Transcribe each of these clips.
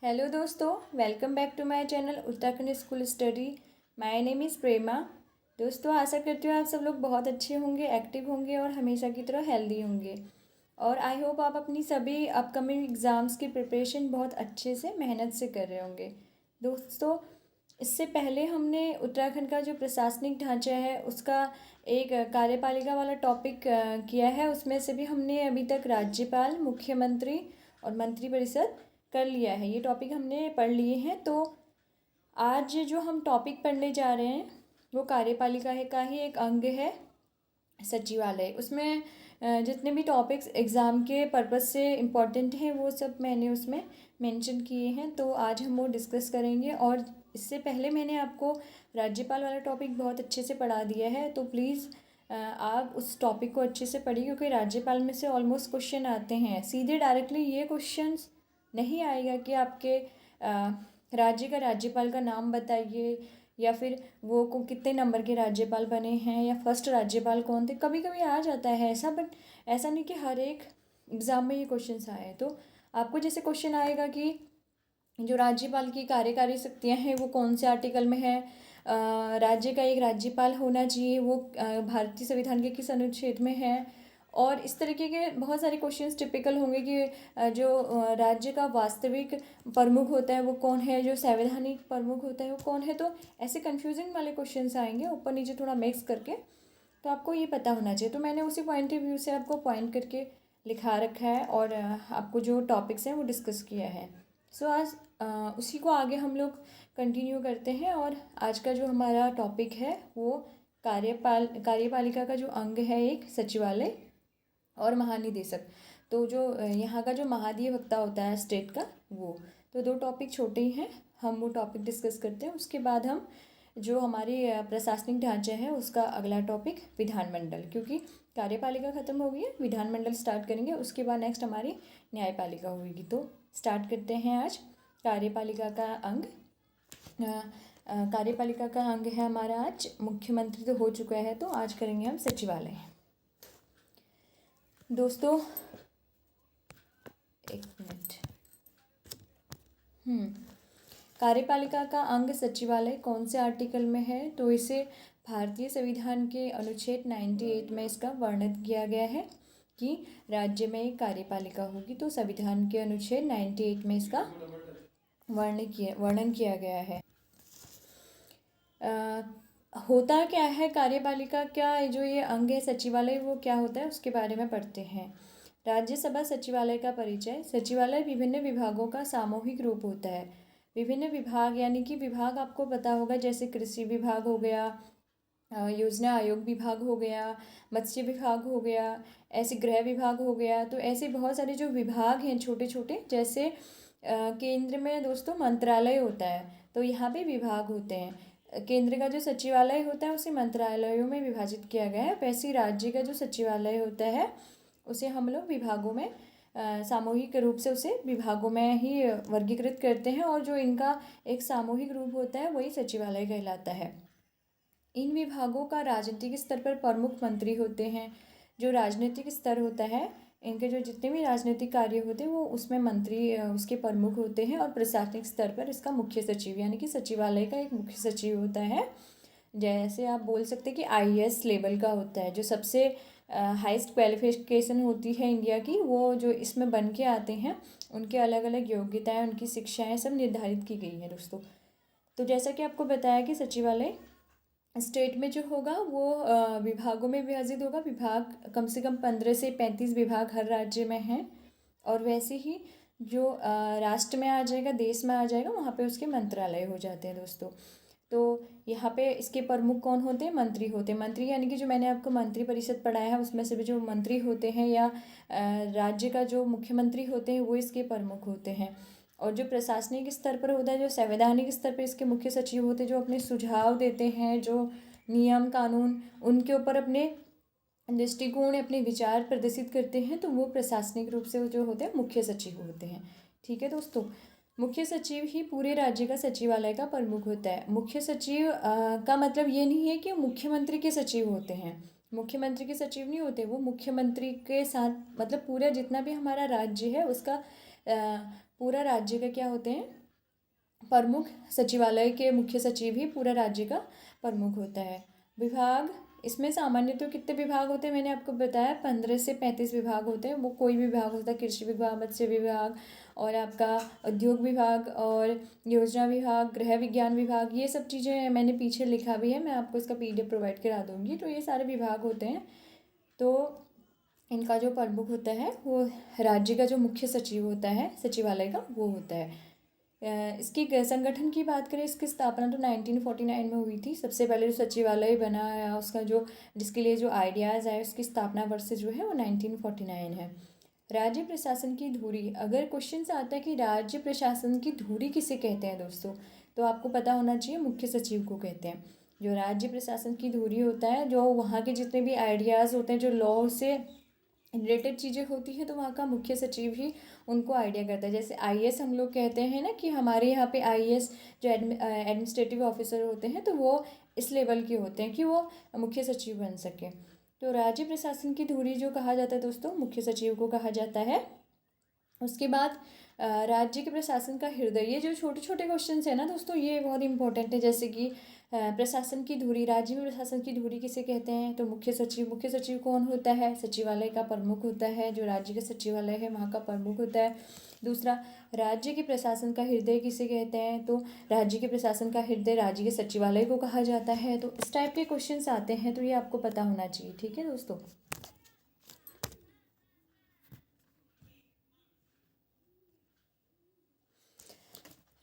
Hello दोस्तों, welcome back to my channel Uttarakhand school study. My name is Prema. दोस्तों, आशा करती हूँ आप सब लोग बहुत अच्छे होंगे, एक्टिव होंगे और हमेशा की तरह हेल्दी होंगे। और आई होप आप अपनी सभी अपकमिंग एग्ज़ाम्स की प्रिपरेशन बहुत अच्छे से मेहनत से कर रहे होंगे। दोस्तों, इससे पहले हमने उत्तराखंड का जो प्रशासनिक ढांचा है उसका एक कार्यपालिका वाला टॉपिक किया है। उसमें से भी हमने अभी तक राज्यपाल, मुख्यमंत्री और मंत्रिपरिषद कर लिया है। ये टॉपिक हमने पढ़ लिए हैं। तो आज जो हम टॉपिक पढ़ने जा रहे हैं वो कार्यपालिका है का ही एक अंग है, सचिवालय। उसमें जितने भी टॉपिक्स एग्ज़ाम के पर्पज़ से इम्पोर्टेंट हैं वो सब मैंने उसमें मेंशन किए हैं। तो आज हम वो डिस्कस करेंगे। और इससे पहले मैंने आपको राज्यपाल वाला टॉपिक बहुत अच्छे से पढ़ा दिया है। तो प्लीज़ आप उस टॉपिक को अच्छे से पढ़िए, क्योंकि राज्यपाल में से ऑलमोस्ट क्वेश्चन आते हैं। सीधे डायरेक्टली ये क्वेश्चंस नहीं आएगा कि आपके राज्य का राज्यपाल का नाम बताइए, या फिर वो को कितने नंबर के राज्यपाल बने हैं, या फर्स्ट राज्यपाल कौन थे। कभी कभी आ जाता है ऐसा, बट ऐसा नहीं कि हर एक एग्ज़ाम में ये क्वेश्चंस आए। तो आपको जैसे क्वेश्चन आएगा कि जो राज्यपाल की कार्यकारी शक्तियाँ हैं वो कौन से आर्टिकल में है, राज्य का एक राज्यपाल होना चाहिए, वो भारतीय संविधान के किस अनुच्छेद में है। और इस तरीके के बहुत सारे क्वेश्चंस टिपिकल होंगे कि जो राज्य का वास्तविक प्रमुख होता है वो कौन है, जो संवैधानिक प्रमुख होता है वो कौन है। तो ऐसे कन्फ्यूजिंग वाले क्वेश्चंस आएंगे ऊपर नीचे थोड़ा मिक्स करके। तो आपको ये पता होना चाहिए। तो मैंने उसी पॉइंट ऑफ व्यू से आपको पॉइंट करके लिखा रखा है और आपको जो टॉपिक्स हैं वो डिस्कस किया है। सो आज उसी को आगे हम लोग कंटिन्यू करते हैं। और आज का जो हमारा टॉपिक है वो कार्यपालिका का जो अंग है एक सचिवालय और महानिदेशक। तो जो यहाँ का जो महाधिवक्ता होता है स्टेट का, वो तो दो टॉपिक छोटे ही हैं। हम वो टॉपिक डिस्कस करते हैं। उसके बाद हम जो हमारी प्रशासनिक ढांचा है उसका अगला टॉपिक विधानमंडल, क्योंकि कार्यपालिका खत्म हो गई है, विधानमंडल स्टार्ट करेंगे। उसके बाद नेक्स्ट हमारी न्यायपालिका होगी। तो स्टार्ट करते हैं आज कार्यपालिका का अंग। कार्यपालिका का अंग है हमारा आज मुख्यमंत्री। तो हो चुका है, तो आज करेंगे हम सचिवालय। दोस्तों, एक मिनट। कार्यपालिका का अंग सचिवालय कौन से आर्टिकल में है? तो इसे भारतीय संविधान के अनुच्छेद 98 में इसका वर्णन किया गया है कि राज्य में एक कार्यपालिका होगी। तो संविधान के अनुच्छेद 98 में इसका वर्णन किया गया है। होता क्या है कार्यपालिका, क्या जो ये अंग है सचिवालय वो क्या होता है उसके बारे में पढ़ते हैं। राज्यसभा सचिवालय का परिचय। सचिवालय विभिन्न विभागों का सामूहिक रूप होता है। विभिन्न विभाग यानी कि विभाग आपको पता होगा, जैसे कृषि विभाग हो गया, योजना आयोग विभाग हो गया, मत्स्य विभाग हो गया, ऐसे गृह विभाग हो गया। तो ऐसे बहुत सारे जो विभाग हैं छोटे छोटे, जैसे केंद्र में दोस्तों मंत्रालय होता है, तो यहाँ पे विभाग होते हैं। केंद्र का जो सचिवालय होता है उसे मंत्रालयों में विभाजित किया गया है। वैसे राज्य का जो सचिवालय होता है उसे हम लोग विभागों में सामूहिक रूप से उसे विभागों में ही वर्गीकृत करते हैं। और जो इनका एक सामूहिक रूप होता है वही सचिवालय कहलाता है। इन विभागों का राजनीतिक स्तर पर प्रमुख मंत्री होते हैं। जो राजनीतिक स्तर होता है, इनके जो जितने भी राजनीतिक कार्य होते हैं वो उसमें मंत्री उसके प्रमुख होते हैं। और प्रशासनिक स्तर पर इसका मुख्य सचिव यानी कि सचिवालय का एक मुख्य सचिव होता है। जैसे आप बोल सकते हैं कि आईएएस लेवल का होता है, जो सबसे हाईएस्ट क्वालिफिकेशन होती है इंडिया की, वो जो इसमें बन के आते हैं उनके अलग अलग योग्यताएं, उनकी शिक्षाएं सब निर्धारित की गई हैं दोस्तों। तो जैसा कि आपको बताया कि सचिवालय स्टेट में जो होगा वो विभागों में विभाजित होगा। विभाग कम से कम 15 से 35 विभाग हर राज्य में हैं। और वैसे ही जो राष्ट्र में आ जाएगा, देश में आ जाएगा, वहाँ पे उसके मंत्रालय हो जाते हैं दोस्तों। तो यहाँ पे इसके प्रमुख कौन होते हैं? मंत्री होते हैं। मंत्री यानी कि जो मैंने आपको मंत्री परिषद पढ़ाया है उसमें से भी जो मंत्री होते हैं या राज्य का जो मुख्यमंत्री होते हैं वो इसके प्रमुख होते हैं। और जो प्रशासनिक स्तर पर होता है, जो संवैधानिक स्तर पर इसके मुख्य सचिव होते हैं, जो अपने सुझाव देते हैं, जो नियम कानून उनके ऊपर अपने दृष्टिकोण, अपने विचार प्रदर्शित करते हैं, तो वो प्रशासनिक रूप से जो होते हैं मुख्य सचिव होते हैं। ठीक है दोस्तों, मुख्य सचिव ही पूरे राज्य का सचिवालय का प्रमुख होता है। मुख्य सचिव का मतलब ये नहीं है कि मुख्यमंत्री के सचिव होते हैं। मुख्यमंत्री के सचिव नहीं होते, वो मुख्यमंत्री के साथ मतलब पूरा जितना भी हमारा राज्य है उसका पूरा राज्य का क्या होते हैं, प्रमुख। सचिवालय के मुख्य सचिव ही पूरा राज्य का प्रमुख होता है। विभाग, इसमें सामान्य तो कितने विभाग होते हैं मैंने आपको बताया, 15 से 35 विभाग होते हैं। वो कोई भी विभाग होता है, कृषि विभाग, मत्स्य विभाग, और आपका उद्योग विभाग, और योजना विभाग, गृह विज्ञान विभाग, ये सब चीज़ें मैंने पीछे लिखा भी है, मैं आपको इसका PDF प्रोवाइड करा दूँगी। तो ये सारे विभाग होते हैं। तो इनका जो प्रमुख होता है वो राज्य का जो मुख्य सचिव होता है सचिवालय का, वो होता है। इसकी संगठन की बात करें, इसकी स्थापना तो 1949 में हुई थी। सबसे पहले जो सचिवालय बना है उसका जो, जिसके लिए जो आइडियाज़ आए, उसकी स्थापना वर्ष जो है वो 1949 है। राज्य प्रशासन की धुरी, अगर क्वेश्चन आता है कि राज्य प्रशासन की धुरी किसे कहते हैं दोस्तों, तो आपको पता होना चाहिए मुख्य सचिव को कहते हैं। जो राज्य प्रशासन की धुरी होता है, जो वहाँ के जितने भी आइडियाज़ होते हैं, जो लॉ से रिलेटेड चीज़ें होती हैं, तो वहाँ का मुख्य सचिव ही उनको आइडिया करता है। जैसे IAS हम लोग कहते हैं ना कि हमारे यहाँ पे IAS जो एडमिनिस्ट्रेटिव ऑफिसर होते हैं, तो वो इस लेवल के होते हैं कि वो मुख्य सचिव बन सके। तो राज्य प्रशासन की धुरी जो कहा जाता है दोस्तों, मुख्य सचिव को कहा जाता है। उसके बाद राज्य के प्रशासन का हृदय, ये जो छोटे छोटे क्वेश्चन है ना दोस्तों, ये बहुत इंपॉर्टेंट है। जैसे कि प्रशासन की धुरी, राज्य में प्रशासन की धुरी किसे कहते हैं, तो मुख्य सचिव। मुख्य सचिव कौन होता है, सचिवालय का प्रमुख होता है, जो राज्य का सचिवालय है वहाँ का प्रमुख होता है। दूसरा, राज्य के प्रशासन का हृदय किसे कहते हैं, तो राज्य के प्रशासन का हृदय राज्य के सचिवालय को कहा जाता है। तो इस टाइप के क्वेश्चन आते हैं, तो ये आपको पता होना चाहिए। ठीक है दोस्तों।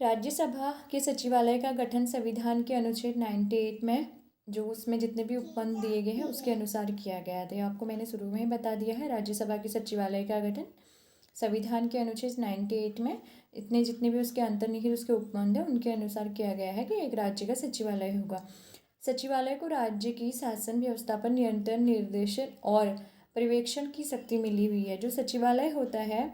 राज्यसभा के सचिवालय का गठन संविधान के अनुच्छेद 98 में, जो उसमें जितने भी उपबंध दिए गए हैं उसके अनुसार किया गया था। ये आपको मैंने शुरू में ही बता दिया है। राज्यसभा के सचिवालय का गठन संविधान के अनुच्छेद 98 में, इतने जितने भी उसके अंतर्निहित उसके उपबंध हैं उनके अनुसार किया गया है कि एक राज्य का सचिवालय होगा। सचिवालय को राज्य की शासन व्यवस्था पर नियंत्रण, निर्देशन और पर्यवेक्षण की शक्ति मिली हुई है। जो सचिवालय होता है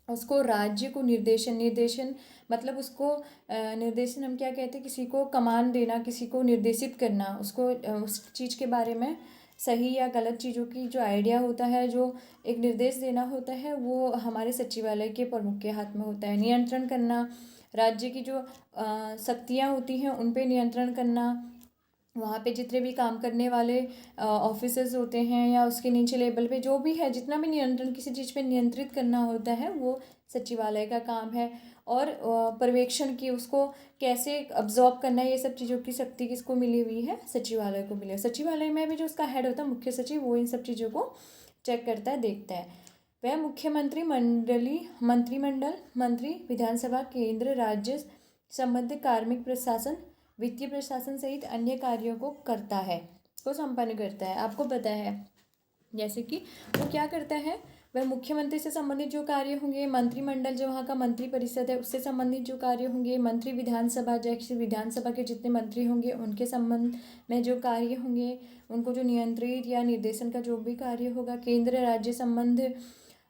उसको राज्य को निर्देशन मतलब उसको निर्देशन हम क्या कहते हैं, किसी को कमान देना, किसी को निर्देशित करना, उसको उस चीज़ के बारे में सही या गलत चीज़ों की जो आइडिया होता है, जो एक निर्देश देना होता है, वो हमारे सचिवालय के प्रमुख के हाथ में होता है। नियंत्रण करना, राज्य की जो शक्तियाँ होती हैं उन पे नियंत्रण करना, वहाँ पे जितने भी काम करने वाले ऑफिसर्स होते हैं या उसके नीचे लेवल पे जो भी है, जितना भी नियंत्रण किसी चीज़ पे नियंत्रित करना होता है, वो सचिवालय का काम है। और पर्यवेक्षण की, उसको कैसे अब्जॉर्ब करना है, ये सब चीज़ों की शक्ति किसको मिली हुई है, सचिवालय को मिली है। सचिवालय में भी जो उसका हेड होता है मुख्य सचिव, वो इन सब चीज़ों को चेक करता है, देखता है। वह मुख्यमंत्री मंत्रिमंडल, मंत्री, विधानसभा, केंद्र, राज्य संबंधित कार्मिक प्रशासन, वित्तीय प्रशासन सहित अन्य कार्यों को करता है, को संपन्न करता है। आपको पता है जैसे कि वो क्या करता है, वह मुख्यमंत्री से संबंधित जो कार्य होंगे, मंत्रिमंडल जो वहाँ का मंत्री परिषद है उससे संबंधित जो कार्य होंगे, मंत्री, विधानसभा, जैसे विधानसभा के जितने मंत्री होंगे उनके संबंध में जो कार्य होंगे, उनको जो नियंत्रित या निर्देशन का जो भी कार्य होगा, केंद्र राज्य संबंध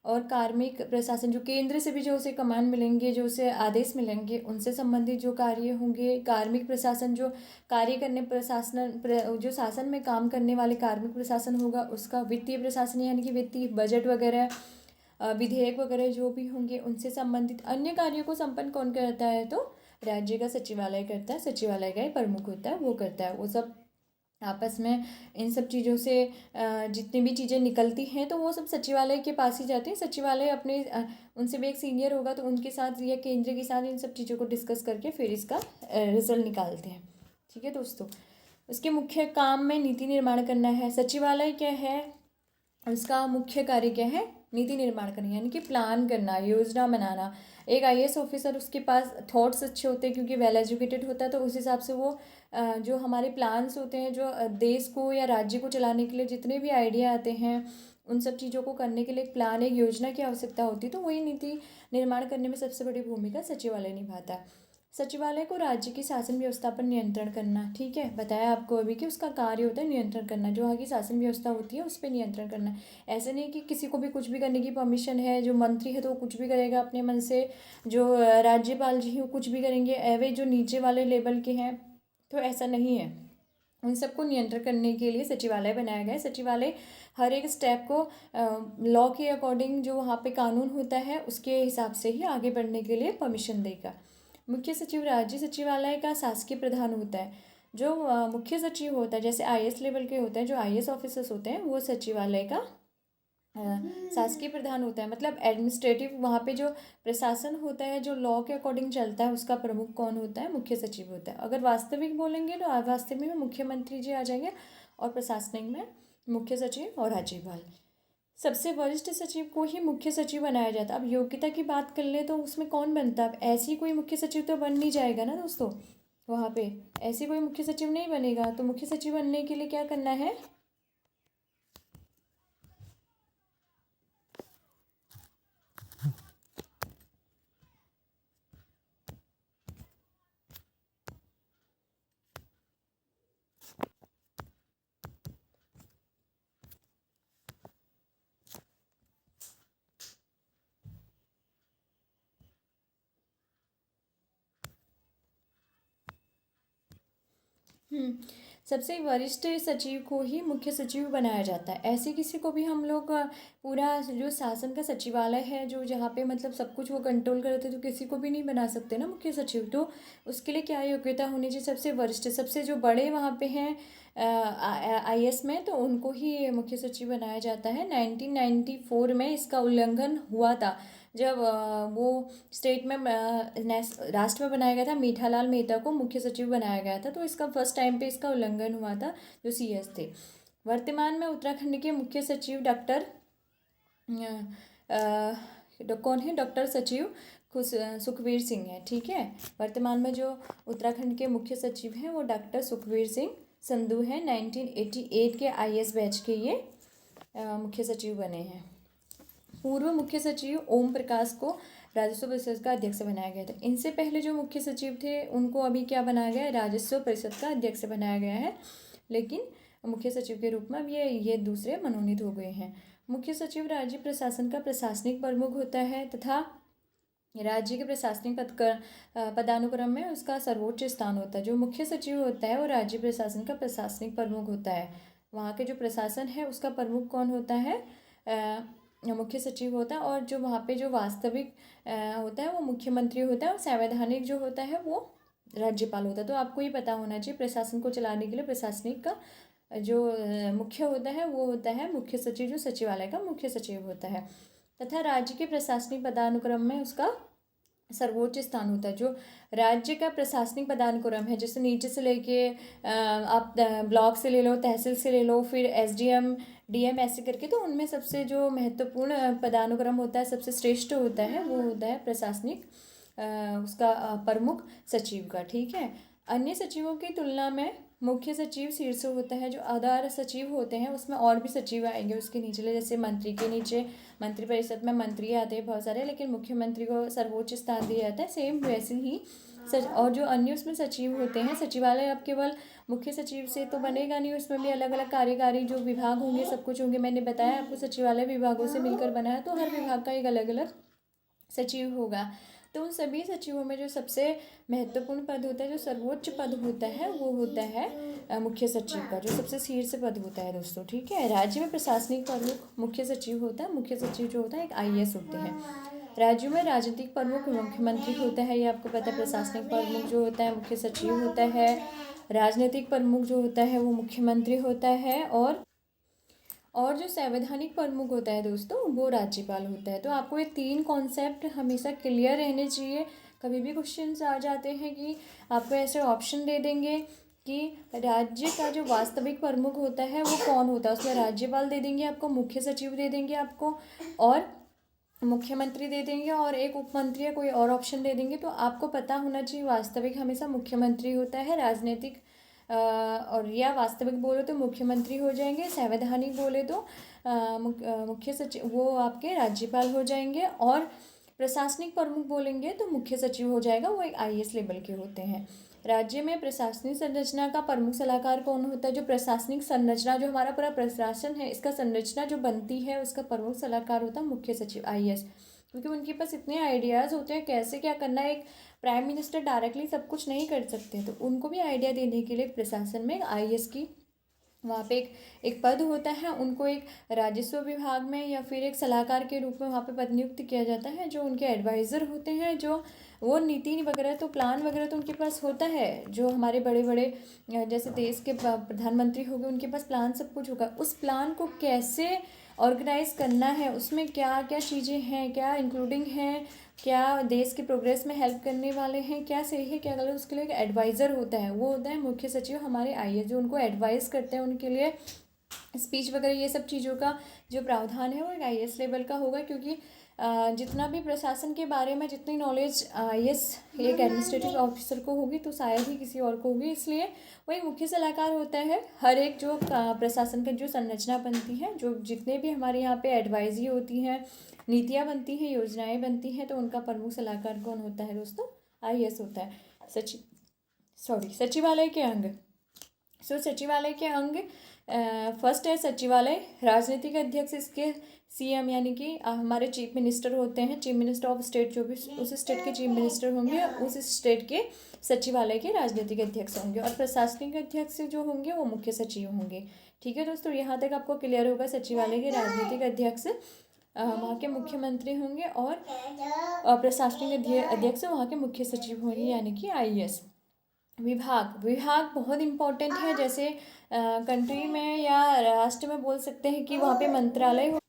और कार्मिक प्रशासन, जो केंद्र से भी जो उसे कमान मिलेंगे, जो उसे आदेश मिलेंगे, उनसे संबंधित जो कार्य होंगे। कार्मिक प्रशासन जो कार्य करने जो शासन में काम करने वाले कार्मिक प्रशासन होगा उसका। वित्तीय प्रशासन यानी कि वित्तीय बजट वगैरह, विधेयक वगैरह जो भी होंगे उनसे संबंधित अन्य कार्यों को संपन्न कौन करता है, तो राज्य का सचिवालय करता है। सचिवालय का ही प्रमुख होता है, वो करता है। वो सब आपस में इन सब चीज़ों से जितनी भी चीज़ें निकलती हैं तो वो सब सचिवालय के पास ही जाते हैं। सचिवालय अपने उनसे भी एक सीनियर होगा तो उनके साथ या केंद्र के साथ इन सब चीज़ों को डिस्कस करके फिर इसका रिजल्ट निकालते हैं। ठीक है दोस्तों। उसके मुख्य काम में नीति निर्माण करना है। सचिवालय क्या है, उसका मुख्य कार्य क्या है, नीति निर्माण करना, यानी कि प्लान करना, योजना बनाना। एक IAS ऑफिसर, उसके पास थॉट्स अच्छे होते हैं क्योंकि वेल एजुकेटेड होता है, तो उस हिसाब से वो जो हमारे प्लान्स होते हैं, जो देश को या राज्य को चलाने के लिए जितने भी आइडिया आते हैं, उन सब चीज़ों को करने के लिए एक प्लान, एक योजना की आवश्यकता होती है। तो वही नीति निर्माण करने में सबसे बड़ी भूमिका सचिवालय निभाता है। सचिवालय को राज्य की शासन व्यवस्था पर नियंत्रण करना, ठीक है, बताया आपको अभी कि उसका कार्य होता है नियंत्रण करना। जो वहाँ की शासन व्यवस्था होती है उस पर नियंत्रण करना। ऐसे नहीं कि किसी को भी कुछ भी करने की परमिशन है, जो मंत्री है तो वो कुछ भी करेगा अपने मन से, जो राज्यपाल जी हैं वो कुछ भी करेंगे, एवे जो नीचे वाले लेवल के हैं, तो ऐसा नहीं है। उन सबको नियंत्रण करने के लिए सचिवालय बनाया गया है। सचिवालय हर एक स्टेप को लॉ के अकॉर्डिंग जो वहाँ पे कानून होता है उसके हिसाब से ही आगे बढ़ने के लिए परमिशन देगा। मुख्य सचिव राज्य सचिवालय का शासकीय प्रधान होता है। जो मुख्य सचिव होता है, जैसे आईएएस लेवल के होते हैं, जो आईएएस ऑफिसर्स होते हैं, वो सचिवालय का शासकीय प्रधान होता है। मतलब एडमिनिस्ट्रेटिव वहाँ पे जो प्रशासन होता है, जो लॉ के अकॉर्डिंग चलता है, उसका प्रमुख कौन होता है? मुख्य सचिव होता है। अगर वास्तविक बोलेंगे तो वास्तविक में मुख्यमंत्री जी आ जाएंगे, और प्रशासनिक में मुख्य सचिव और राज्यपाल। सबसे वरिष्ठ सचिव को ही मुख्य सचिव बनाया जाता है। अब योग्यता की बात कर ले तो उसमें कौन बनता है? अब ऐसी कोई मुख्य सचिव तो बन नहीं जाएगा ना दोस्तों, वहाँ पे ऐसी कोई मुख्य सचिव नहीं बनेगा। तो मुख्य सचिव बनने के लिए क्या करना है? सबसे वरिष्ठ सचिव को ही मुख्य सचिव बनाया जाता है। ऐसे किसी को भी हम लोग पूरा जो शासन का सचिवालय है, जो जहाँ पे मतलब सब कुछ वो कंट्रोल करते, तो किसी को भी नहीं बना सकते ना मुख्य सचिव। तो उसके लिए क्या योग्यता होनी चाहिए? सबसे वरिष्ठ, सबसे जो बड़े वहाँ पे हैं आईएएस में, तो उनको ही मुख्य सचिव बनाया जाता है। 1994 में इसका उल्लंघन हुआ था, जब वो स्टेट में राष्ट्र में बनाया गया था। मीठालाल मेहता को मुख्य सचिव बनाया गया था, तो इसका फर्स्ट टाइम पे इसका उल्लंघन हुआ था, जो सीएस थे। वर्तमान में उत्तराखंड के मुख्य सचिव डॉक्टर कौन है? डॉक्टर सचिव सुखबीर सिंह है। ठीक है, वर्तमान में जो उत्तराखंड के मुख्य सचिव हैं वो डॉक्टर सुखबीर सिंह संधू हैं। 1988 के आईएएस बैच के ये मुख्य सचिव बने हैं। पूर्व मुख्य सचिव ओम प्रकाश को राजस्व परिषद का अध्यक्ष बनाया गया था। इनसे पहले जो मुख्य सचिव थे उनको अभी क्या बनाया गया है? राजस्व परिषद का अध्यक्ष बनाया गया है, लेकिन मुख्य सचिव के रूप में अब ये दूसरे मनोनीत हो गए हैं। मुख्य सचिव राज्य प्रशासन का प्रशासनिक प्रमुख होता है तथा राज्य के प्रशासनिक पदानुक्रम में उसका सर्वोच्च स्थान होता है। जो मुख्य सचिव होता है वो राज्य प्रशासन का प्रशासनिक प्रमुख होता है। वहाँ के जो प्रशासन है उसका प्रमुख कौन होता है? मुख्य सचिव होता है। और जो वहाँ पे जो वास्तविक होता है वो मुख्यमंत्री होता है, और संवैधानिक जो होता है वो राज्यपाल होता है। तो आपको ये पता होना चाहिए, प्रशासन को चलाने के लिए प्रशासनिक का जो मुख्य होता है वो होता है मुख्य सचिव, जो सचिवालय का मुख्य सचिव होता है। तथा राज्य के प्रशासनिक पदानुक्रम में उसका सर्वोच्च स्थान होता है। जो राज्य का प्रशासनिक पदानुक्रम है, जैसे नीचे से लेके आप ब्लॉक से ले लो, तहसील से ले लो, फिर एसडीएम डीएम ऐसे करके, तो उनमें सबसे जो महत्वपूर्ण पदानुक्रम होता है, सबसे श्रेष्ठ होता है, वो होता है प्रशासनिक उसका प्रमुख सचिव का। ठीक है, अन्य सचिवों की तुलना में मुख्य सचिव शीर्ष होता है। जो आधार सचिव होते हैं उसमें और भी सचिव आएंगे उसके नीचे, जैसे मंत्री के नीचे मंत्रिपरिषद में मंत्री आते हैं बहुत सारे, लेकिन मुख्यमंत्री को सर्वोच्च स्थान दिया जाता है। सेम वैसे ही और जो अन्य उसमें सचिव होते हैं, सचिवालय अब केवल मुख्य सचिव से तो बनेगा नहीं, उसमें भी अलग अलग कार्यकारी जो विभाग होंगे, सब कुछ होंगे। मैंने बताया आपको सचिवालय विभागों से मिलकर बना है, तो हर विभाग का एक अलग अलग सचिव होगा। तो उन सभी सचिवों में जो सबसे महत्वपूर्ण पद होता है, जो सर्वोच्च पद होता है, वो होता है मुख्य सचिव का, जो सबसे शीर्ष पद होता है दोस्तों। ठीक है, राज्य में प्रशासनिक प्रमुख मुख्य सचिव होता है। मुख्य सचिव जो होता है एक आईएएस होते हैं। राज्यों में राजनीतिक प्रमुख मुख्यमंत्री होता है, ये आपको पता है। प्रशासनिक प्रमुख जो होता है मुख्य सचिव होता है। राजनीतिक प्रमुख जो होता है वो मुख्यमंत्री होता है। और जो संवैधानिक प्रमुख होता है दोस्तों, वो राज्यपाल होता है। तो आपको ये 3 कॉन्सेप्ट हमेशा क्लियर रहने चाहिए। कभी भी क्वेश्चंस आ जाते हैं कि आपको ऐसे ऑप्शन दे देंगे कि राज्य का जो वास्तविक प्रमुख होता है वो कौन होता है, उसमें राज्यपाल दे देंगे आपको, मुख्य सचिव दे देंगे आपको, और मुख्यमंत्री दे देंगे, और एक उपमंत्री या कोई और ऑप्शन दे देंगे। तो आपको पता होना चाहिए वास्तविक हमेशा मुख्यमंत्री होता है, राजनीतिक और या वास्तविक बोले तो मुख्यमंत्री हो जाएंगे, संवैधानिक बोले तो मुख्य सचिव वो आपके राज्यपाल हो जाएंगे, और प्रशासनिक प्रमुख बोलेंगे तो मुख्य सचिव हो जाएगा, वो एक आईएएस लेवल के होते हैं। राज्य में प्रशासनिक संरचना का प्रमुख सलाहकार कौन होता है? जो प्रशासनिक संरचना, जो हमारा पूरा प्रशासन है, इसका संरचना जो बनती है उसका प्रमुख सलाहकार होता है मुख्य सचिव, आईएएस। क्योंकि उनके पास इतने आइडियाज़ होते हैं कैसे क्या करना है। एक प्राइम मिनिस्टर डायरेक्टली सब कुछ नहीं कर सकते, तो उनको भी आइडिया देने के लिए प्रशासन में आईएएस की वहाँ पे एक पद होता है। उनको एक राजस्व विभाग में या फिर एक सलाहकार के रूप में वहाँ पे पद नियुक्त किया जाता है, जो उनके एडवाइज़र होते हैं, जो वो नीति वगैरह तो प्लान वगैरह तो उनके पास होता है। जो हमारे बड़े बड़े जैसे देश के प्रधानमंत्री हो गए, उनके पास प्लान सब कुछ होगा। उस प्लान को कैसे ऑर्गेनाइज करना है, उसमें क्या क्या चीज़ें हैं, क्या इंक्लूडिंग हैं, क्या देश के प्रोग्रेस में हेल्प करने वाले हैं, क्या सही है क्या गलत, उसके लिए एक एडवाइज़र होता है। वो होता है मुख्य सचिव हमारे आईएएस, जो उनको एडवाइस करते हैं। उनके लिए स्पीच वगैरह ये सब चीज़ों का जो प्रावधान है वो एक आईएएस लेवल का होगा, क्योंकि जितना भी प्रशासन के बारे में जितनी नॉलेज आईएएस एक एडमिनिस्ट्रेटिव ऑफिसर को होगी तो शायद ही किसी और को होगी। इसलिए वही मुख्य सलाहकार होता है। हर एक जो प्रशासन का जो संरचना बनती है, जो जितने भी हमारे यहाँ पे एडवाइजरी होती हैं, नीतियाँ बनती हैं, योजनाएं बनती हैं, तो उनका प्रमुख सलाहकार कौन होता है दोस्तों? आईएएस होता है। सचिवालय के अंग। सचिवालय के अंग फर्स्ट है सचिवालय। राजनीतिक अध्यक्ष इसके सीएम यानी कि हमारे चीफ मिनिस्टर होते हैं। चीफ मिनिस्टर ऑफ स्टेट, जो भी उस स्टेट के चीफ मिनिस्टर होंगे, उस स्टेट के सचिवालय के राजनीतिक अध्यक्ष होंगे। और प्रशासनिक अध्यक्ष जो होंगे वो मुख्य सचिव होंगे। ठीक है दोस्तों, यहाँ तक आपको क्लियर होगा। सचिवालय के राजनीतिक अध्यक्ष वहाँ के मुख्यमंत्री होंगे, और प्रशासनिक अध्यक्ष वहाँ के मुख्य सचिव होंगे यानी कि आईएएस। विभाग बहुत इम्पोर्टेंट है। जैसे कंट्री में या राष्ट्र में बोल सकते हैं कि वहाँ पे मंत्रालय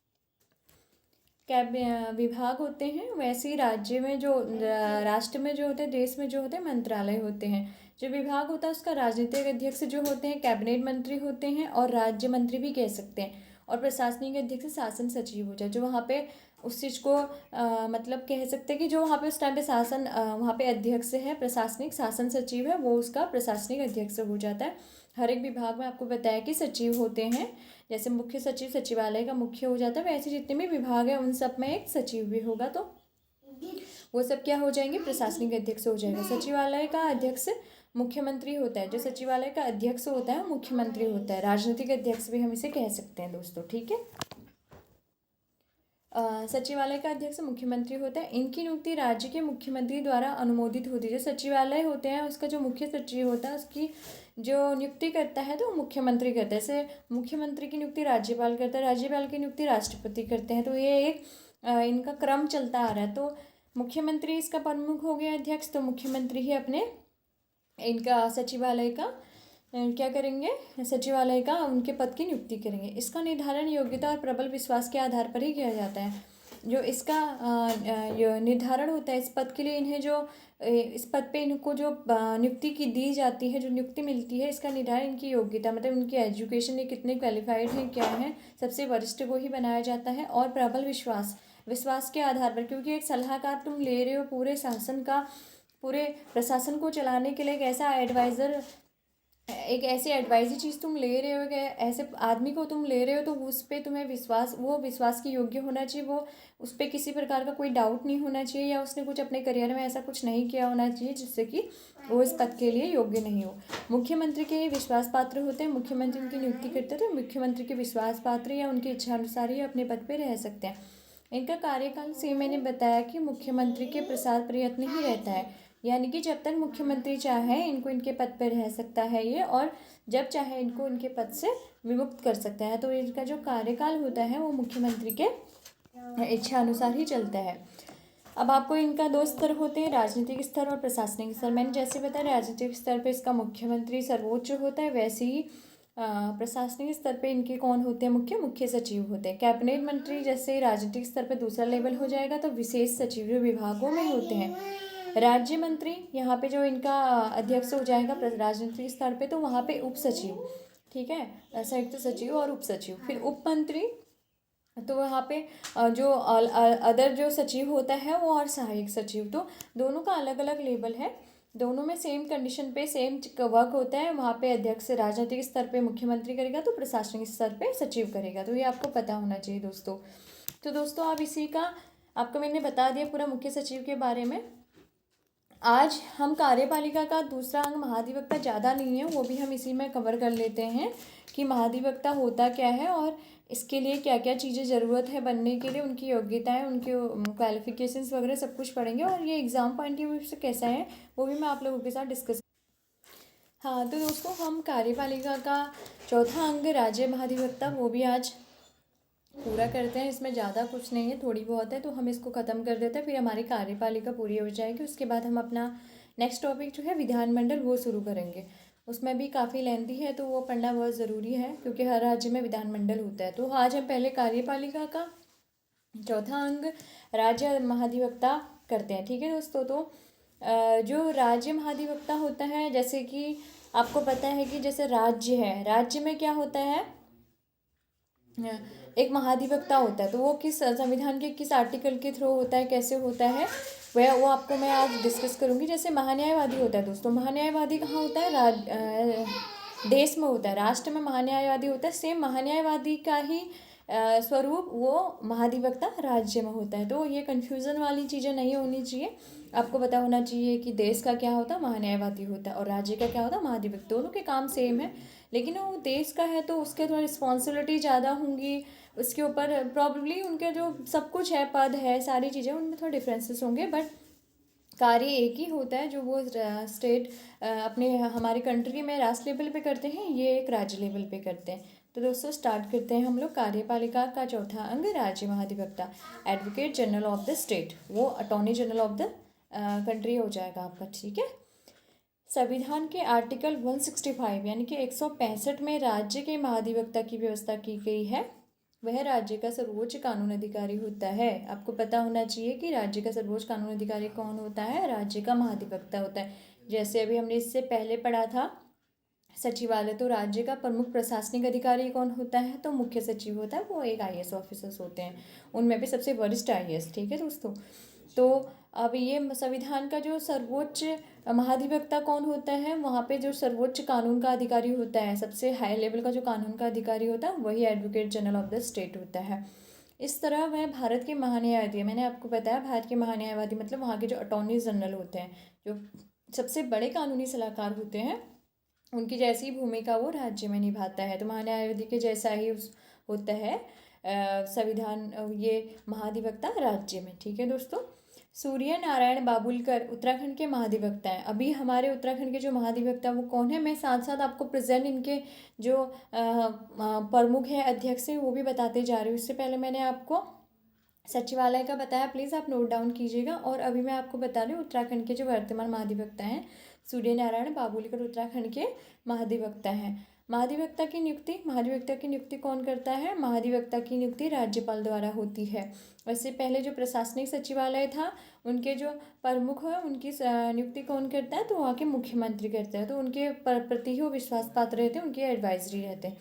विभाग होते हैं, वैसे ही राज्य में जो राष्ट्र में जो होते हैं, देश में जो होते हैं, मंत्रालय होते हैं। जो विभाग होता है उसका राजनीतिक अध्यक्ष जो होते हैं कैबिनेट मंत्री होते हैं, और राज्य मंत्री भी कह सकते हैं। और प्रशासनिक अध्यक्ष शासन सचिव हो जाए, जो वहाँ पे उस चीज़ को मतलब कह सकते हैं कि जो वहाँ पे उस टाइम पे शासन वहाँ पे अध्यक्ष है, प्रशासनिक शासन सचिव है, वो उसका प्रशासनिक अध्यक्ष हो जाता है। हर एक विभाग में आपको बताया कि सचिव होते हैं। जैसे मुख्य सचिव सचिवालय का मुख्य हो जाता है, वैसे जितने भी विभाग हैं उन सब में एक सचिव भी होगा, तो वो सब क्या हो जाएंगे? प्रशासनिक अध्यक्ष हो जाएगा। सचिवालय का अध्यक्ष मुख्यमंत्री होता है। जो सचिवालय का अध्यक्ष होता है मुख्यमंत्री होता है। राजनीतिक अध्यक्ष भी हम इसे कह सकते हैं दोस्तों। ठीक है, सचिवालय का अध्यक्ष मुख्यमंत्री होता है। इनकी नियुक्ति राज्य के मुख्यमंत्री द्वारा अनुमोदित होती है। जो सचिवालय होते हैं उसका जो मुख्य सचिव होता है उसकी जो नियुक्ति करता है तो मुख्यमंत्री करता है। जैसे मुख्यमंत्री की नियुक्ति राज्यपाल करता है, राज्यपाल की नियुक्ति राष्ट्रपति करते हैं। तो ये एक इनका क्रम चलता आ रहा है। तो मुख्यमंत्री इसका प्रमुख हो गया अध्यक्ष, तो मुख्यमंत्री ही अपने इनका सचिवालय का क्या करेंगे? सचिवालय का उनके पद की नियुक्ति करेंगे। इसका निर्धारण योग्यता और प्रबल विश्वास के आधार पर ही किया जाता है। जो इसका निर्धारण होता है इस पद के लिए, इन्हें जो इस पद पे इनको जो नियुक्ति की दी जाती है, जो नियुक्ति मिलती है, इसका निर्धारण इनकी योग्यता मतलब उनकी एजुकेशन में कितने क्वालिफाइड हैं, क्या है, सबसे वरिष्ठ को ही बनाया जाता है। और प्रबल विश्वास के आधार पर, क्योंकि एक सलाहकार तुम ले रहे हो पूरे शासन का, पूरे प्रशासन को चलाने के लिए एक ऐसा एडवाइज़र, एक ऐसी एडवाइजरी चीज़ तुम ले रहे हो, ऐसे आदमी को तुम ले रहे हो, तो उस पर तुम्हें विश्वास, वो विश्वास के योग्य होना चाहिए। वो उस पर किसी प्रकार का कोई डाउट नहीं होना चाहिए, या उसने कुछ अपने करियर में ऐसा कुछ नहीं किया होना चाहिए जिससे कि वो इस पद के लिए योग्य नहीं हो। मुख्यमंत्री के विश्वास पात्र होते हैं। मुख्यमंत्री उनकी नियुक्ति करते हैं, तो मुख्यमंत्री के विश्वास पात्र या उनकी इच्छा अनुसार ही अपने पद पर रह सकते हैं। इनका कार्यकाल से मैंने बताया कि मुख्यमंत्री के प्रसार प्रयत्न ही रहता है, यानी कि जब तक मुख्यमंत्री चाहे इनको इनके पद पर रह सकता है ये, और जब चाहे इनको इनके पद से विमुक्त कर सकता है। तो इनका जो कार्यकाल होता है वो मुख्यमंत्री के इच्छा अनुसार ही चलता है। अब आपको इनका दो स्तर होते हैं, राजनीतिक स्तर और प्रशासनिक स्तर। मैंने जैसे बताया राजनीतिक स्तर पर इसका मुख्यमंत्री सर्वोच्च होता है, वैसे ही प्रशासनिक स्तर पे इनके कौन होते हैं? मुख्य सचिव होते हैं। कैबिनेट मंत्री जैसे राजनीतिक स्तर पे दूसरा लेवल हो जाएगा, तो विशेष सचिव जो विभागों में होते हैं। राज्य मंत्री यहाँ पे जो इनका अध्यक्ष हो जाएगा राजनीतिक स्तर पे, तो वहाँ पे उप सचिव, ठीक है, संयुक्त सचिव और उप सचिव। फिर उप मंत्री, तो वहाँ पे जो अदर जो सचिव होता है वो, और सहायक सचिव, तो दोनों का अलग अलग लेवल है। दोनों में सेम कंडीशन पे सेम वर्क होता है। वहाँ पे अध्यक्ष राजनीतिक स्तर पे मुख्यमंत्री करेगा, तो प्रशासनिक स्तर पे सचिव करेगा। तो ये आपको पता होना चाहिए दोस्तों। तो दोस्तों आप इसी का आपको मैंने बता दिया पूरा मुख्य सचिव के बारे में। आज हम कार्यपालिका का दूसरा अंग महाधिवक्ता, ज़्यादा नहीं है, वो भी हम इसी में कवर कर लेते हैं कि महाधिवक्ता होता क्या है और इसके लिए क्या क्या चीज़ें ज़रूरत है बनने के लिए, उनकी योग्यताएं, उनके क्वालिफिकेशंस वगैरह सब कुछ पढ़ेंगे और ये एग्ज़ाम पॉइंट ऑफ व्यू से कैसा है वो भी मैं आप लोगों के साथ डिस्कस। हाँ तो दोस्तों, हम कार्यपालिका का चौथा अंग राज्य महाधिवक्ता वो भी आज पूरा करते हैं। इसमें ज़्यादा कुछ नहीं है, थोड़ी बहुत है, तो हम इसको ख़त्म कर देते हैं, फिर हमारी कार्यपालिका पूरी हो जाएगी। उसके बाद हम अपना नेक्स्ट टॉपिक जो है विधानमंडल वो शुरू करेंगे। उसमें भी काफ़ी लेंथी है, तो वो पढ़ना बहुत ज़रूरी है क्योंकि हर राज्य में विधानमंडल होता है। तो आज हम पहले कार्यपालिका का चौथा अंग राज्य महाधिवक्ता करते हैं। ठीक है दोस्तों, तो जो राज्य महाधिवक्ता होता है, जैसे कि आपको पता है कि जैसे राज्य है, राज्य में क्या होता है, एक महाधिवक्ता होता है, तो वो किस संविधान के किस आर्टिकल के थ्रू होता है, कैसे होता है, वह वो आपको मैं आज डिस्कस करूँगी। जैसे महान्यायवादी होता है दोस्तों, महान्यायवादी कहाँ होता है, देश में होता है, राष्ट्र में महान्यायवादी होता है। सेम महान्यायवादी का ही स्वरूप वो महाधिवक्ता राज्य में होता है। तो ये कन्फ्यूज़न वाली चीज़ें नहीं होनी चाहिए, आपको पता होना चाहिए कि देश का क्या होता है, महान्यायवादी होता है, और राज्य का क्या होता है, महाधिवक्ता। दोनों के काम सेम है, लेकिन वो देश का है तो उसके थोड़ा रिस्पॉन्सिबिलिटी ज़्यादा होंगी, उसके ऊपर प्रॉब्ली उनके जो सब कुछ है, पद है, सारी चीज़ें, उनमें थोड़े डिफरेंसेस होंगे, बट कार्य एक ही होता है। जो वो स्टेट अपने हमारी कंट्री में राष्ट्र लेवल पे करते हैं, ये एक राज्य लेवल पे करते हैं। तो दोस्तों स्टार्ट करते हैं हम लोग। कार्यपालिका का चौथा अंग राज्य महाधिवक्ता, advocate general of the state, वो attorney general of the country हो जाएगा आपका। ठीक है, संविधान के आर्टिकल 165 यानी कि 165 में राज्य के महाधिवक्ता की व्यवस्था की गई है। वह राज्य का सर्वोच्च कानून अधिकारी होता है। आपको पता होना चाहिए कि राज्य का सर्वोच्च कानून अधिकारी कौन होता है, राज्य का महाधिवक्ता होता है। जैसे अभी हमने इससे पहले पढ़ा था सचिवालय, तो राज्य का प्रमुख प्रशासनिक अधिकारी कौन होता है, तो मुख्य सचिव होता है, वो एक IAS ऑफिसर्स होते हैं, उनमें भी सबसे वरिष्ठ IAS। ठीक है दोस्तों, तो अब ये संविधान का जो सर्वोच्च महाधिवक्ता कौन होता है, वहाँ पे जो सर्वोच्च कानून का अधिकारी होता है, सबसे हाई लेवल का जो कानून का अधिकारी होता है, वही advocate general of the state होता है। इस तरह वह भारत के महान्यायवादी, मैंने आपको बताया भारत के महान्यायवादी मतलब वहाँ के जो अटॉर्नी जनरल होते हैं, जो सबसे बड़े कानूनी सलाहकार होते हैं, उनकी जैसी भूमिका वो राज्य में निभाता है। तो महान्यायवादी के जैसा ही होता है संविधान ये महाधिवक्ता राज्य में। ठीक है दोस्तों, सूर्य नारायण बाबुलकर उत्तराखंड के महाधिवक्ता हैं। अभी हमारे उत्तराखंड के जो महाधिवक्ता वो कौन है, मैं साथ साथ आपको प्रेजेंट इनके जो प्रमुख हैं, अध्यक्ष हैं, वो भी बताते जा रही हूँ। इससे पहले मैंने आपको सचिवालय का बताया, प्लीज़ आप नोट डाउन कीजिएगा। और अभी मैं आपको बता रही हूँ उत्तराखंड के जो वर्तमान महाधिवक्ता हैं, सूर्य नारायण बाबुलकर उत्तराखंड के महाधिवक्ता हैं। महाधिवक्ता की नियुक्ति कौन करता है, महाधिवक्ता की नियुक्ति राज्यपाल द्वारा होती है। वैसे पहले जो प्रशासनिक सचिवालय था, उनके जो प्रमुख है उनकी नियुक्ति कौन करता है, तो वहाँ के मुख्यमंत्री करते हैं। तो उनके प्रति वो विश्वास पात्र रहते हैं, उनके एडवाइजरी रहते हैं।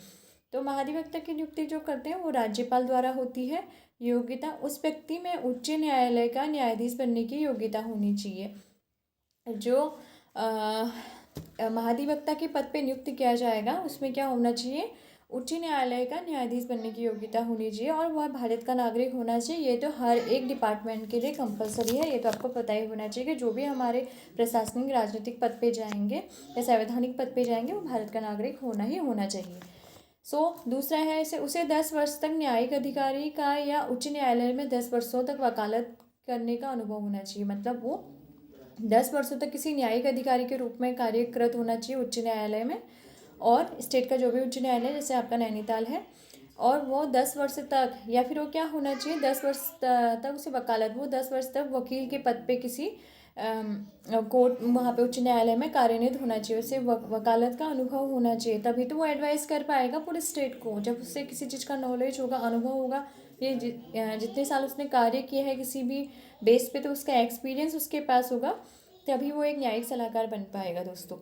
तो महाधिवक्ता की नियुक्ति जो करते हैं वो राज्यपाल द्वारा होती है। योग्यता, उस व्यक्ति में उच्च न्यायालय का न्यायाधीश बनने की योग्यता होनी चाहिए। जो महाधिवक्ता के पद पे नियुक्त किया जाएगा उसमें क्या होना चाहिए, उच्च न्यायालय का न्यायाधीश बनने की योग्यता होनी चाहिए, और वह भारत का नागरिक होना चाहिए। ये तो हर एक डिपार्टमेंट के लिए कंपलसरी है, ये तो आपको पता ही होना चाहिए कि जो भी हमारे प्रशासनिक राजनीतिक पद पे जाएंगे या संवैधानिक पद पे जाएंगे वो भारत का नागरिक होना ही होना चाहिए। दूसरा है इसे उसे 10 वर्ष तक न्यायिक अधिकारी का या उच्च न्यायालय में 10 वर्षों तक वकालत करने का अनुभव होना चाहिए। मतलब वो 10 वर्षों तक किसी न्यायिक अधिकारी के रूप में कार्यरत होना चाहिए उच्च न्यायालय में, और स्टेट का जो भी उच्च न्यायालय जैसे आपका नैनीताल है, और वो 10 वर्ष तक, या फिर वो क्या होना चाहिए 10 वर्ष तक उसे वकालत, वो 10 वर्ष तक वकील के पद पे किसी कोर्ट वहाँ पे उच्च न्यायालय में कार्यरत होना चाहिए। उसे वकालत का अनुभव होना चाहिए, तभी तो वो एडवाइस कर पाएगा पूरे स्टेट को। जब उससे किसी चीज़ का नॉलेज होगा, अनुभव होगा, ये जितने साल उसने कार्य किया है किसी भी बेस पे, तो उसका एक्सपीरियंस उसके पास होगा, तभी वो एक न्यायिक सलाहकार बन पाएगा दोस्तों।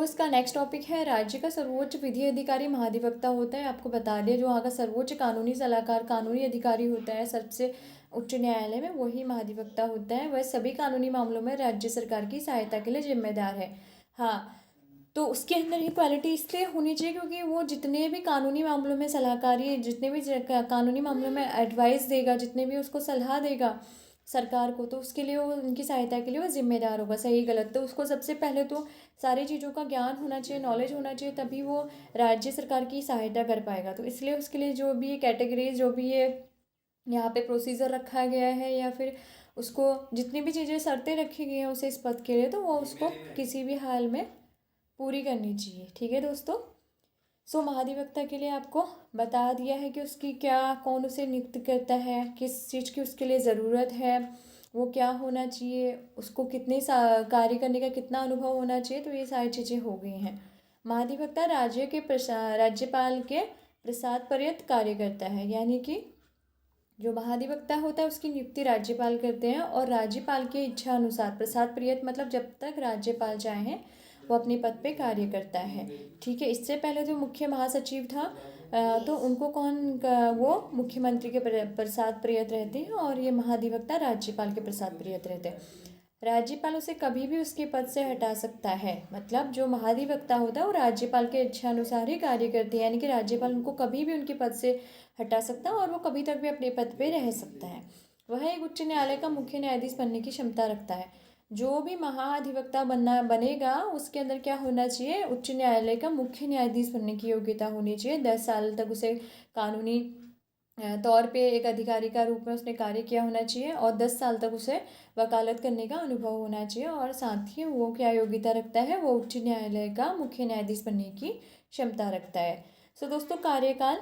इसका नेक्स्ट टॉपिक है राज्य का सर्वोच्च विधि अधिकारी महाधिवक्ता होता है। आपको बता दिया, जो वहाँ का सर्वोच्च कानूनी सलाहकार कानूनी अधिकारी होता है सबसे उच्च न्यायालय में, वही महाधिवक्ता होता है। वह सभी कानूनी मामलों में राज्य सरकार की सहायता के लिए जिम्मेदार है। हाँ, तो उसके अंदर ये क्वालिटी इसलिए होनी चाहिए क्योंकि वो जितने भी कानूनी मामलों में सलाहकारी, जितने भी कानूनी मामलों में एडवाइस देगा, जितने भी उसको सलाह देगा, सरकार को, तो उसके लिए वो उनकी सहायता के लिए वो जिम्मेदार होगा। सही गलत तो उसको सबसे पहले तो सारी चीज़ों का ज्ञान होना चाहिए, नॉलेज होना चाहिए, तभी वो राज्य सरकार की सहायता कर पाएगा। तो इसलिए उसके लिए जो भी ये कैटेगरीज, जो भी ये यहाँ पे प्रोसीजर रखा गया है, या फिर उसको जितनी भी चीज़ें शर्तें रखी गई हैं उसे इस पद के लिए, तो वो उसको किसी भी हाल में पूरी करनी चाहिए। ठीक है दोस्तों। सो महाधिवक्ता के लिए आपको बता दिया है कि उसकी क्या, कौन उसे नियुक्त करता है, किस चीज़ की उसके लिए ज़रूरत है, वो क्या होना चाहिए, उसको कितने कार्य करने का कितना अनुभव होना चाहिए। तो ये सारी चीज़ें हो गई हैं। महाधिवक्ता राज्यपाल के प्रसाद पर्यंत कार्य करता है, यानी कि जो महाधिवक्ता होता है उसकी नियुक्ति राज्यपाल करते हैं, और राज्यपाल की इच्छा अनुसार प्रसाद पर्यंत मतलब जब तक राज्यपाल चाहें वो अपने पद पे कार्य करता है। ठीक है। इससे पहले जो मुख्य महासचिव था तो उनको वो मुख्यमंत्री के प्रसाद प्रियत रहते हैं, और ये महाधिवक्ता राज्यपाल के प्रसाद प्रियत रहते हैं। राज्यपाल उसे कभी भी उसके पद से हटा सकता है। मतलब जो महाधिवक्ता होता है वो राज्यपाल के इच्छा अनुसार ही कार्य करते हैं, यानी कि राज्यपाल उनको कभी भी उनके पद से हटा सकता है और वो कभी तक भी अपने पद पे रह सकता है। वह एक उच्च न्यायालय का मुख्य न्यायाधीश बनने की क्षमता रखता है। जो भी महाधिवक्ता बनेगा उसके अंदर क्या होना चाहिए, उच्च न्यायालय का मुख्य न्यायाधीश बनने की योग्यता होनी चाहिए। 10 साल तक उसे कानूनी तौर पे एक अधिकारी का रूप में उसने कार्य किया होना चाहिए, और 10 साल तक उसे वकालत करने का अनुभव होना चाहिए, और साथ ही वो क्या योग्यता रखता है, वो उच्च न्यायालय का मुख्य न्यायाधीश बनने की क्षमता रखता है। सो दोस्तों, कार्यकाल,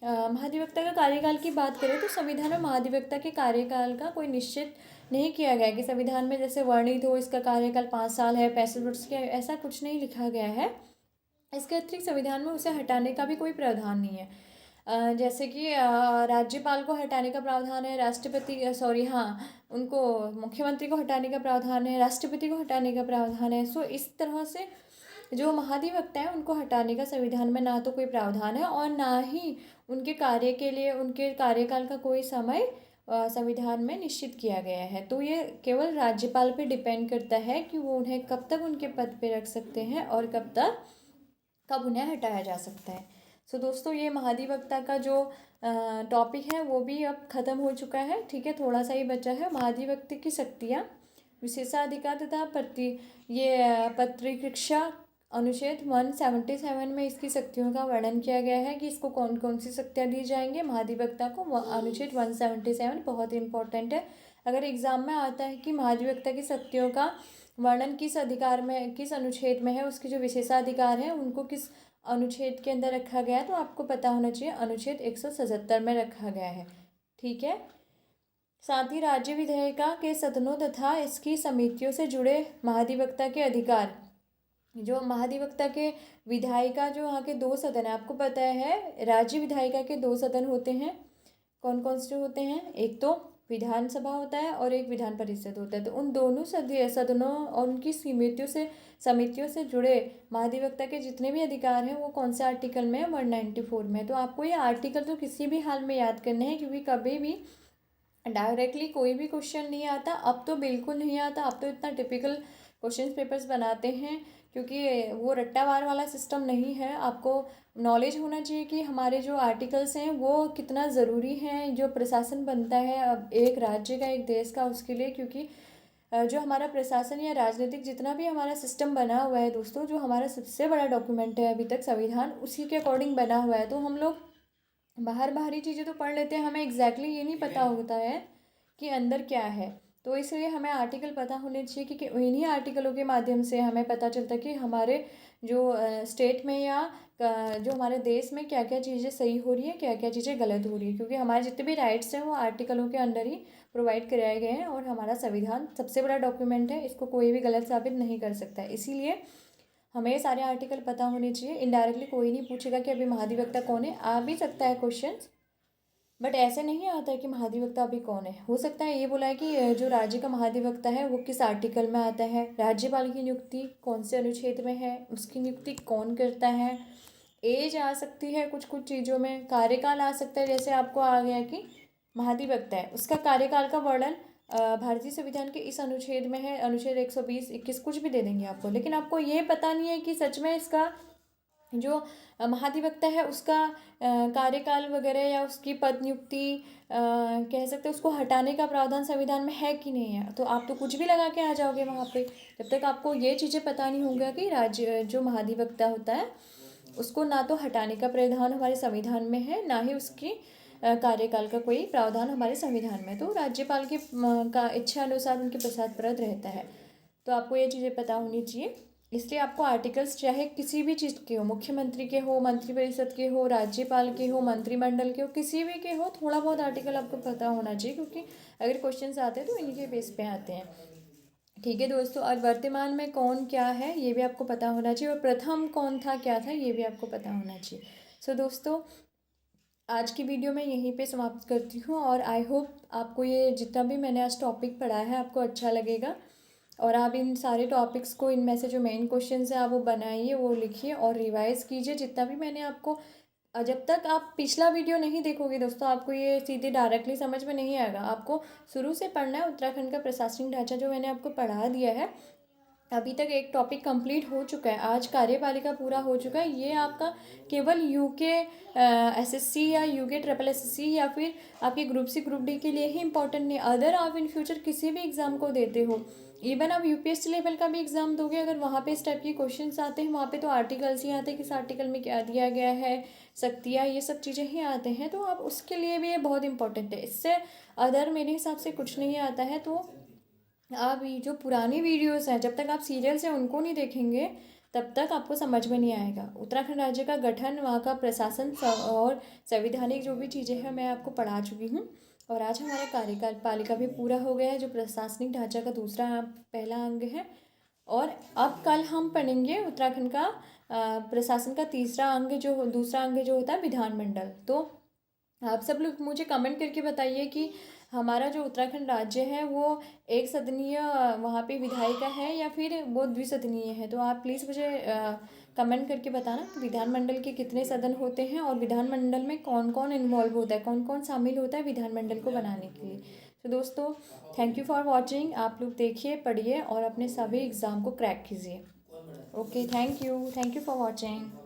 महाधिवक्ता का कार्यकाल की बात करें तो संविधान में महाधिवक्ता के कार्यकाल का कोई निश्चित नहीं किया गया कि संविधान में जैसे वर्णित हो इसका कार्यकाल 5 साल है, 65 वर्ष का, ऐसा कुछ नहीं लिखा गया है। इसके अतिरिक्त संविधान में उसे हटाने का भी कोई प्रावधान नहीं है। जैसे कि राज्यपाल को हटाने का प्रावधान है, उनको मुख्यमंत्री को हटाने का प्रावधान है, राष्ट्रपति को हटाने का प्रावधान है। सो इस तरह से जो महाधिवक्ता है उनको हटाने का संविधान में ना तो कोई प्रावधान है, और ना ही उनके कार्य के लिए उनके कार्यकाल का कोई समय संविधान में निश्चित किया गया है। तो ये केवल राज्यपाल पे डिपेंड करता है कि वो उन्हें कब तक उनके पद पे रख सकते हैं और कब उन्हें हटाया जा सकता है। सो दोस्तों, ये महाधिवक्ता का जो टॉपिक है वो भी अब ख़त्म हो चुका है। ठीक है, थोड़ा सा ही बचा है। महाधिवक्ता की शक्तियाँ, विशेषाधिकार तथा पत्रिकृक्षा, अनुच्छेद 177 में इसकी शक्तियों का वर्णन किया गया है कि इसको कौन कौन सी शक्तियाँ दी जाएंगे महाधिवक्ता को। अनुच्छेद 177 बहुत इंपॉर्टेंट है। अगर एग्जाम में आता है कि महाधिवक्ता की शक्तियों का वर्णन किस अधिकार में, किस अनुच्छेद में है, उसके जो विशेषाधिकार हैं उनको किस अनुच्छेद के अंदर रखा गया है, तो आपको पता होना चाहिए अनुच्छेद 177 में रखा गया है। ठीक है। साथ ही राज्य विधायिका के सदनों तथा इसकी समितियों से जुड़े महाधिवक्ता के अधिकार, जो महाधिवक्ता के विधायिका, जो वहाँ के 2 सदन है, आपको पता है राज्य विधायिका के 2 सदन होते हैं। कौन कौन से होते हैं, एक तो विधानसभा होता है और एक विधान परिषद होता है। तो उन दोनों सदनों और उनकी समितियों से जुड़े महाधिवक्ता के जितने भी अधिकार हैं वो कौन से आर्टिकल में है, 194 में। तो आपको ये आर्टिकल तो किसी भी हाल में याद करने हैं, क्योंकि कभी भी डायरेक्टली कोई भी क्वेश्चन नहीं आता। अब तो बिल्कुल नहीं आता, अब तो इतना टिपिकल क्वेश्चन पेपर्स बनाते हैं, क्योंकि वो रट्टावार वाला सिस्टम नहीं है। आपको नॉलेज होना चाहिए कि हमारे जो आर्टिकल्स हैं वो कितना ज़रूरी हैं, जो प्रशासन बनता है अब एक राज्य का, एक देश का, उसके लिए। क्योंकि जो हमारा प्रशासन या राजनीतिक जितना भी हमारा सिस्टम बना हुआ है दोस्तों, जो हमारा सबसे बड़ा डॉक्यूमेंट है अभी तक, संविधान, उसी के अकॉर्डिंग बना हुआ है। तो हम लोग बाहरी चीज़ें तो पढ़ लेते हैं, हमें एग्जैक्टली ये नहीं पता होता है कि अंदर क्या है। तो इसलिए हमें आर्टिकल पता होने चाहिए, क्योंकि इन्हीं आर्टिकलों के माध्यम से हमें पता चलता है कि हमारे जो स्टेट में या जो हमारे देश में क्या क्या चीज़ें सही हो रही है, क्या क्या चीज़ें गलत हो रही है। क्योंकि हमारे जितने भी राइट्स हैं वो आर्टिकलों के अंडर ही प्रोवाइड कराए गए हैं, और हमारा संविधान सबसे बड़ा डॉक्यूमेंट है, इसको कोई भी गलत साबित नहीं कर सकता है। इसीलिए हमें सारे आर्टिकल पता होने चाहिए। इनडायरेक्टली कोई नहीं पूछेगा कि अभी महाधिवक्ता कौन है, आ भी सकता है क्वेश्चन, बट ऐसे नहीं आता है कि महाधिवक्ता अभी कौन है। हो सकता है ये बोला है कि जो राज्य का महाधिवक्ता है वो किस आर्टिकल में आता है, राज्यपाल की नियुक्ति कौन से अनुच्छेद में है, उसकी नियुक्ति कौन करता है, एज आ सकती है कुछ कुछ चीज़ों में, कार्यकाल आ सकता है। जैसे आपको आ गया कि महाधिवक्ता है, उसका कार्यकाल का वर्णन भारतीय संविधान के इस अनुच्छेद में है, अनुच्छेद 120, 21, कुछ भी दे देंगे आपको, लेकिन आपको ये पता नहीं है कि सच में इसका जो महाधिवक्ता है उसका कार्यकाल वगैरह या उसकी पद नियुक्ति कह सकते हैं उसको हटाने का प्रावधान संविधान में है कि नहीं है। तो आप तो कुछ भी लगा के आ जाओगे वहाँ पे, जब तक आपको ये चीज़ें पता नहीं होगा कि राज्य जो महाधिवक्ता होता है उसको ना तो हटाने का प्रावधान हमारे संविधान में है, ना ही उसकी कार्यकाल का कोई प्रावधान हमारे संविधान में। तो राज्यपाल के का इच्छा अनुसार उनके प्रसाद रहता है। तो आपको ये चीज़ें पता होनी चाहिए। इसलिए आपको आर्टिकल्स चाहे किसी भी चीज़ के हो, मुख्यमंत्री के हो, मंत्रिपरिषद के हो, राज्यपाल के हो, मंत्रिमंडल के हो, किसी भी के हो, थोड़ा बहुत आर्टिकल आपको पता होना चाहिए, क्योंकि अगर क्वेश्चंस आते हैं तो इन्हीं के बेस पे आते हैं। ठीक है दोस्तों, और वर्तमान में कौन क्या है ये भी आपको पता होना चाहिए, और प्रथम कौन था क्या था ये भी आपको पता होना चाहिए। सो दोस्तों, आज की वीडियो मैं यहीं पे समाप्त करती हूँ, और आई होप आपको ये जितना भी मैंने आज टॉपिक पढ़ाया है आपको अच्छा लगेगा, और आप इन सारे टॉपिक्स को, इनमें से जो मेन क्वेश्चंस हैं आप वो बनाइए, वो लिखिए और रिवाइज़ कीजिए जितना भी मैंने आपको। जब तक आप पिछला वीडियो नहीं देखोगे दोस्तों, आपको ये सीधे डायरेक्टली समझ में नहीं आएगा। आपको शुरू से पढ़ना है। उत्तराखंड का प्रशासनिक ढांचा जो मैंने आपको पढ़ा दिया है, अभी तक एक टॉपिक कंप्लीट हो चुका है, आज कार्यपालिका पूरा हो चुका है। ये आपका केवल यूके एसएससी या यूके ट्रिपल एसएससी या फिर आपके ग्रुप सी ग्रुप डी के लिए ही इंपॉर्टेंट नहीं। अदर आप इन फ्यूचर किसी भी एग्ज़ाम को देते हो, इवन आप यूपीएससी लेवल का भी एग्ज़ाम दोगे, अगर वहाँ पे इस टाइप के क्वेश्चंस आते हैं, वहाँ पे तो आर्टिकल्स ही आते हैं, किस आर्टिकल में क्या दिया गया है, शक्तियाँ, ये सब चीज़ें ही आते हैं। तो आप उसके लिए भी ये बहुत इंपॉर्टेंट है। इससे अदर मेरे हिसाब से कुछ नहीं आता है। तो आप ये जो पुरानी वीडियोस हैं, जब तक आप सीरियल से उनको नहीं देखेंगे तब तक आपको समझ में नहीं आएगा। उत्तराखंड राज्य का गठन, वहाँ का प्रशासन और संवैधानिक जो भी चीज़ें हैं मैं आपको पढ़ा चुकी हूँ। और आज हमारा कार्यकाल पालिका भी पूरा हो गया है, जो प्रशासनिक ढांचा का दूसरा पहला अंग है। और अब कल हम पढ़ेंगे उत्तराखंड का प्रशासन का तीसरा अंग, जो दूसरा अंग जो होता है विधानमंडल। तो आप सब लोग मुझे कमेंट करके बताइए कि हमारा जो उत्तराखंड राज्य है वो एक सदनीय वहाँ पे विधायिका है या फिर वो द्विसदनीय है। तो आप प्लीज़ मुझे कमेंट करके बताना कि विधानमंडल के कितने सदन होते हैं, और विधानमंडल में कौन कौन इन्वॉल्व होता है, कौन कौन शामिल होता है विधानमंडल को बनाने के लिए। तो दोस्तों, थैंक यू फॉर वॉचिंग। आप लोग देखिए, पढ़िए और अपने सभी एग्ज़ाम को क्रैक कीजिए। Okay, thank you for watching.